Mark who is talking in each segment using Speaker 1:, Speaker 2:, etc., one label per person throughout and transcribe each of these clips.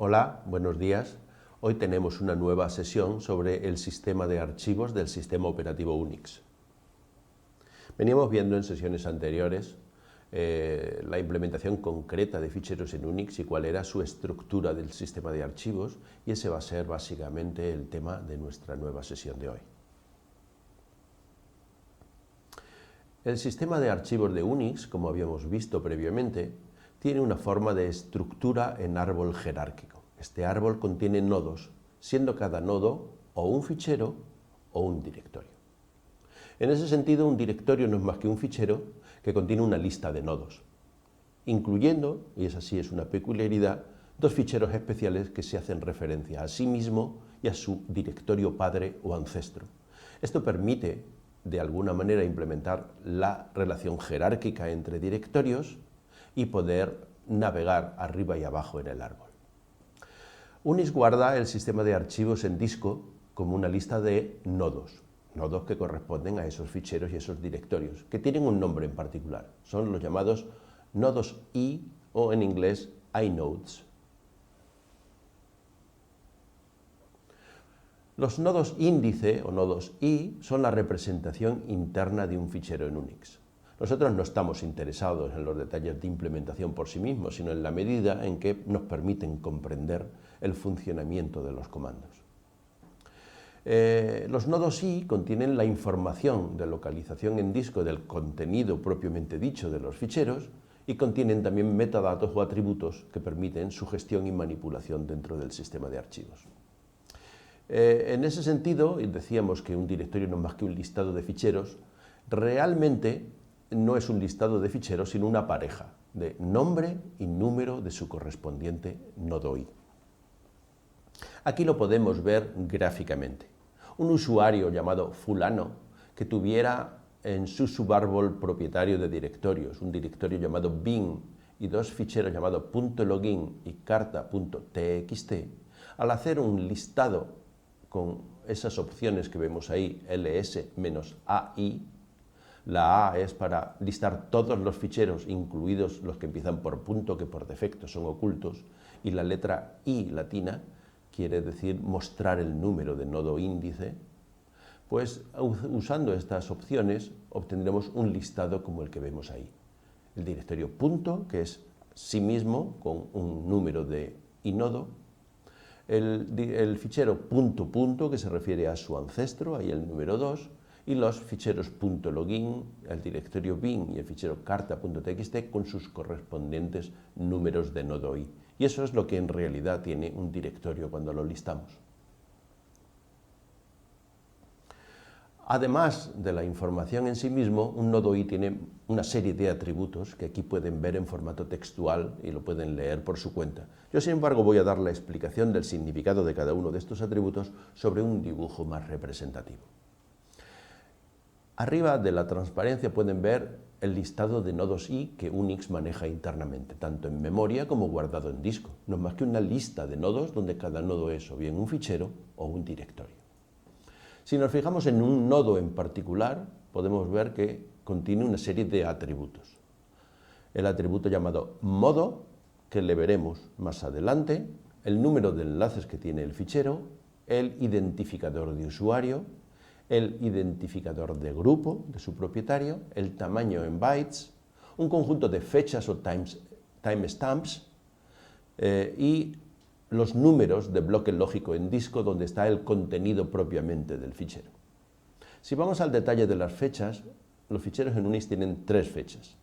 Speaker 1: Hola, buenos días. Hoy tenemos una nueva sesión sobre el sistema de archivos del sistema operativo Unix. Veníamos viendo en sesiones anteriores la implementación concreta de ficheros en Unix y cuál era su estructura del sistema de archivos, y ese va a ser básicamente el tema de nuestra nueva sesión de hoy. El sistema de archivos de Unix, como habíamos visto previamente, tiene una forma de estructura en árbol jerárquico. Este árbol contiene nodos, siendo cada nodo o un fichero o un directorio. En ese sentido, un directorio no es más que un fichero que contiene una lista de nodos, incluyendo, y esa sí es una peculiaridad, dos ficheros especiales que se hacen referencia a sí mismo y a su directorio padre o ancestro. Esto permite, de alguna manera, implementar la relación jerárquica entre directorios y poder navegar arriba y abajo en el árbol. Unix guarda el sistema de archivos en disco como una lista de nodos que corresponden a esos ficheros y esos directorios, que tienen un nombre en particular. Son los llamados nodos I, o en inglés inodes. Los nodos índice o nodos I son la representación interna de un fichero en Unix. Nosotros no estamos interesados en los detalles de implementación por sí mismos, sino en la medida en que nos permiten comprender el funcionamiento de los comandos. Los nodos I contienen la información de localización en disco del contenido propiamente dicho de los ficheros, y contienen también metadatos o atributos que permiten su gestión y manipulación dentro del sistema de archivos. En ese sentido, decíamos que un directorio no es más que un listado de ficheros. Realmente no es un listado de ficheros, sino una pareja de nombre y número de su correspondiente nodo I. Aquí lo podemos ver gráficamente. Un usuario llamado fulano que tuviera en su subárbol propietario de directorios un directorio llamado bin y dos ficheros llamados .login y carta.txt, al hacer un listado con esas opciones que vemos ahí, ls-ai, la A es para listar todos los ficheros, incluidos los que empiezan por punto, que por defecto son ocultos, y la letra I latina quiere decir mostrar el número de nodo índice. Pues usando estas opciones obtendremos un listado como el que vemos ahí. El directorio punto, que es sí mismo con un número de inodo, el fichero punto, que se refiere a su ancestro, ahí el número 2, y los ficheros .login, el directorio bin y el fichero carta.txt con sus correspondientes números de nodo I. Y eso es lo que en realidad tiene un directorio cuando lo listamos. Además de la información en sí mismo, un nodo I tiene una serie de atributos que aquí pueden ver en formato textual y lo pueden leer por su cuenta. Yo, sin embargo, voy a dar la explicación del significado de cada uno de estos atributos sobre un dibujo más representativo. Arriba de la transparencia pueden ver el listado de nodos I que Unix maneja internamente, tanto en memoria como guardado en disco. No es más que una lista de nodos donde cada nodo es o bien un fichero o un directorio. Si nos fijamos en un nodo en particular, podemos ver que contiene una serie de atributos. El atributo llamado modo, que le veremos más adelante, el número de enlaces que tiene el fichero, el identificador de usuario, el identificador de grupo de su propietario, el tamaño en bytes, un conjunto de fechas o timestamps y los números de bloque lógico en disco donde está el contenido propiamente del fichero. Si vamos al detalle de las fechas, los ficheros en Unix tienen tres fechas: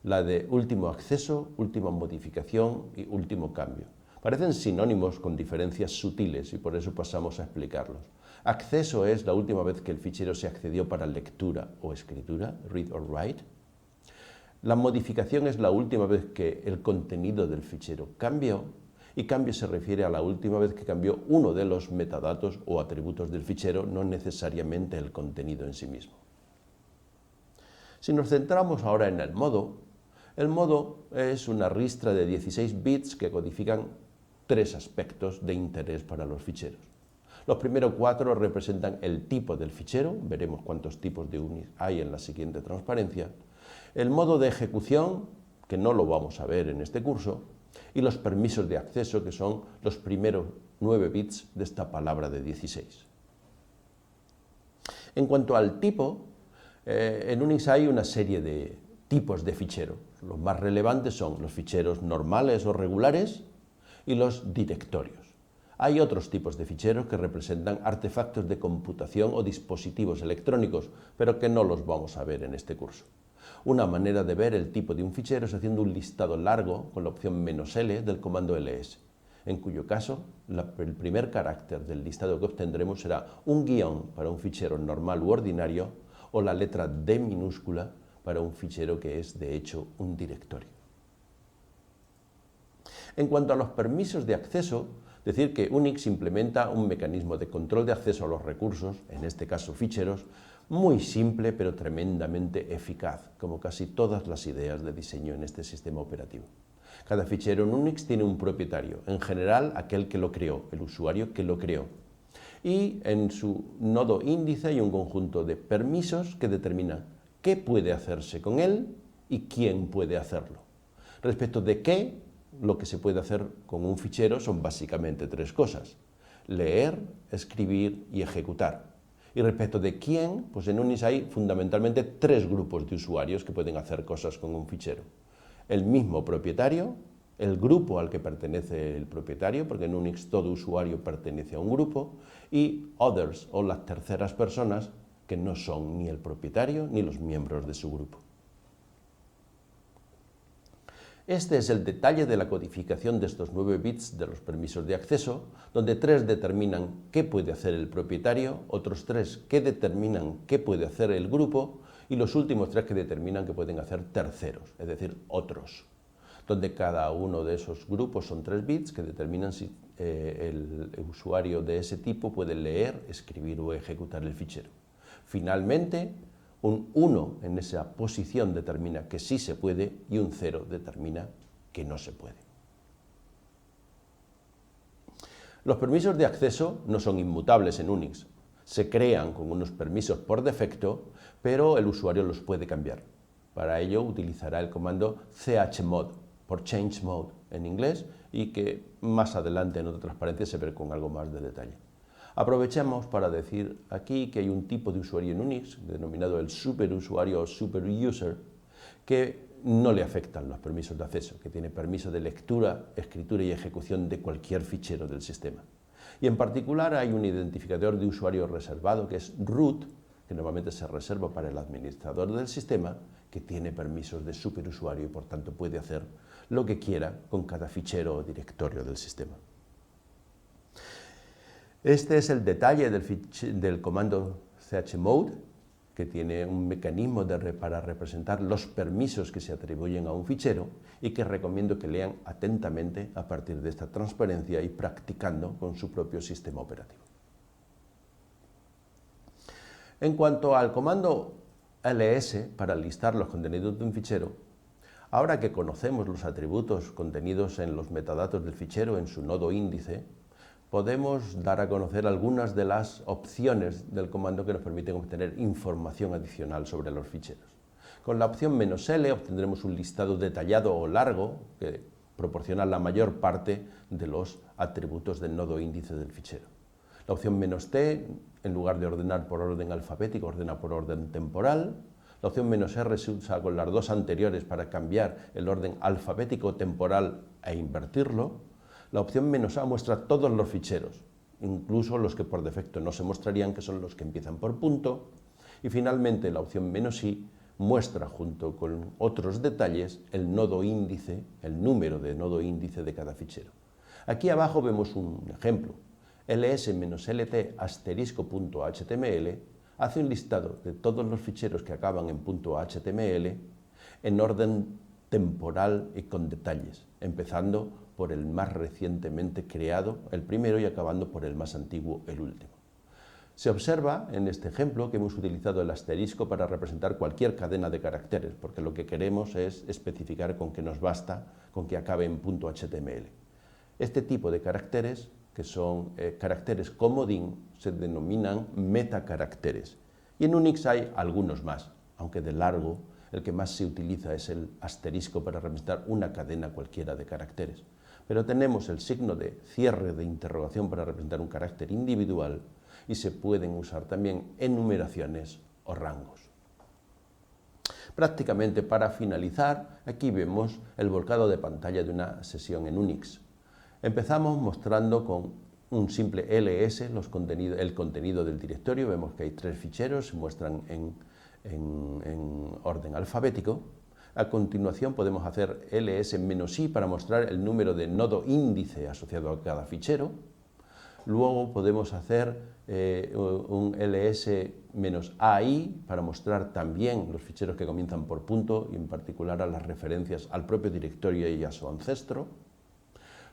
Speaker 1: la de último acceso, última modificación y último cambio. Parecen sinónimos con diferencias sutiles y por eso pasamos a explicarlos. Acceso es la última vez que el fichero se accedió para lectura o escritura, read or write. La modificación es la última vez que el contenido del fichero cambió, y cambio se refiere a la última vez que cambió uno de los metadatos o atributos del fichero, no necesariamente el contenido en sí mismo. Si nos centramos ahora en el modo es una ristra de 16 bits que codifican tres aspectos de interés para los ficheros. Los primeros 4 representan el tipo del fichero, veremos cuántos tipos de Unix hay en la siguiente transparencia. El modo de ejecución, que no lo vamos a ver en este curso, y los permisos de acceso, que son los primeros 9 bits de esta palabra de 16. En cuanto al tipo, en Unix hay una serie de tipos de fichero. Los más relevantes son los ficheros normales o regulares y los directorios. Hay otros tipos de ficheros que representan artefactos de computación o dispositivos electrónicos, pero que no los vamos a ver en este curso. Una manera de ver el tipo de un fichero es haciendo un listado largo con la opción "-l" del comando ls, en cuyo caso el primer carácter del listado que obtendremos será un guión para un fichero normal u ordinario o la letra D minúscula para un fichero que es de hecho un directorio. En cuanto a los permisos de acceso, decir que Unix implementa un mecanismo de control de acceso a los recursos, en este caso ficheros, muy simple pero tremendamente eficaz, como casi todas las ideas de diseño en este sistema operativo. Cada fichero en Unix tiene un propietario, en general aquel que lo creó, el usuario que lo creó. Y en su nodo índice hay un conjunto de permisos que determina qué puede hacerse con él y quién puede hacerlo. Respecto de qué, lo que se puede hacer con un fichero son básicamente 3 cosas: leer, escribir y ejecutar. Y respecto de quién, pues en Unix hay fundamentalmente 3 grupos de usuarios que pueden hacer cosas con un fichero. El mismo propietario, el grupo al que pertenece el propietario, porque en Unix todo usuario pertenece a un grupo, y others, o las terceras personas, que no son ni el propietario ni los miembros de su grupo. Este es el detalle de la codificación de estos 9 bits de los permisos de acceso, donde 3 determinan qué puede hacer el propietario, otros 3 que determinan qué puede hacer el grupo y los últimos 3 que determinan qué pueden hacer terceros, es decir, otros, donde cada uno de esos grupos son 3 bits que determinan si el usuario de ese tipo puede leer, escribir o ejecutar el fichero. Finalmente, un 1 en esa posición determina que sí se puede y un 0 determina que no se puede. Los permisos de acceso no son inmutables en Unix. Se crean con unos permisos por defecto, pero el usuario los puede cambiar. Para ello utilizará el comando chmod, por change mode en inglés, y que más adelante en otra transparencia se verá con algo más de detalle. Aprovechamos para decir aquí que hay un tipo de usuario en Unix, denominado el superusuario o superuser, que no le afectan los permisos de acceso, que tiene permiso de lectura, escritura y ejecución de cualquier fichero del sistema. Y en particular hay un identificador de usuario reservado, que es root, que normalmente se reserva para el administrador del sistema, que tiene permisos de superusuario y por tanto puede hacer lo que quiera con cada fichero o directorio del sistema. Este es el detalle del comando chmod, que tiene un mecanismo para representar los permisos que se atribuyen a un fichero y que recomiendo que lean atentamente a partir de esta transparencia y practicando con su propio sistema operativo. En cuanto al comando ls para listar los contenidos de un fichero, ahora que conocemos los atributos contenidos en los metadatos del fichero en su nodo índice, podemos dar a conocer algunas de las opciones del comando que nos permiten obtener información adicional sobre los ficheros. Con la opción "-l" obtendremos un listado detallado o largo que proporciona la mayor parte de los atributos del nodo índice del fichero. La opción "-t", en lugar de ordenar por orden alfabético, ordena por orden temporal. La opción "-r" se usa con las 2 anteriores para cambiar el orden alfabético temporal e invertirlo. La opción "-a" muestra todos los ficheros, incluso los que por defecto no se mostrarían, que son los que empiezan por punto. Y finalmente la opción "-i" muestra, junto con otros detalles, el nodo índice, el número de nodo índice de cada fichero. Aquí abajo vemos un ejemplo. ls-lt *.html hace un listado de todos los ficheros que acaban en .html en orden temporal y con detalles, empezando por el más recientemente creado, el primero, y acabando por el más antiguo, el último. Se observa en este ejemplo que hemos utilizado el asterisco para representar cualquier cadena de caracteres, porque lo que queremos es especificar con que nos basta con que acabe en .html. Este tipo de caracteres, que son caracteres comodín, se denominan metacaracteres. Y en Unix hay algunos más, aunque de largo El que más se utiliza es el asterisco para representar una cadena cualquiera de caracteres. Pero tenemos el signo de cierre de interrogación para representar un carácter individual y se pueden usar también enumeraciones o rangos. Prácticamente para finalizar, aquí vemos el volcado de pantalla de una sesión en Unix. Empezamos mostrando con un simple ls el contenido del directorio. Vemos que hay 3 ficheros, se muestran en orden alfabético. A continuación podemos hacer ls-i para mostrar el número de nodo índice asociado a cada fichero. Luego podemos hacer un ls-ai para mostrar también los ficheros que comienzan por punto y en particular a las referencias al propio directorio y a su ancestro.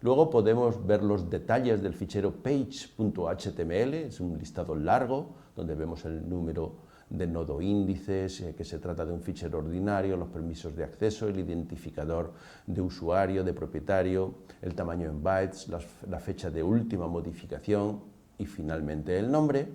Speaker 1: Luego podemos ver los detalles del fichero page.html, es un listado largo donde vemos el número de nodo índices, que se trata de un fichero ordinario, los permisos de acceso, el identificador de usuario, de propietario, el tamaño en bytes, la fecha de última modificación y finalmente el nombre.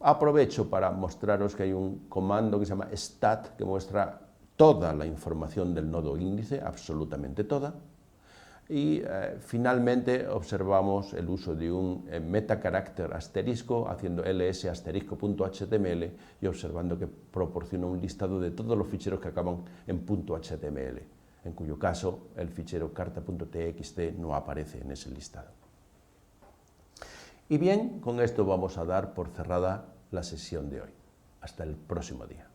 Speaker 1: Aprovecho para mostraros que hay un comando que se llama stat que muestra toda la información del nodo índice, absolutamente toda. Y finalmente observamos el uso de un metacarácter asterisco haciendo ls**.html y observando que proporciona un listado de todos los ficheros que acaban en .html, en cuyo caso el fichero carta.txt no aparece en ese listado. Y bien, con esto vamos a dar por cerrada la sesión de hoy. Hasta el próximo día.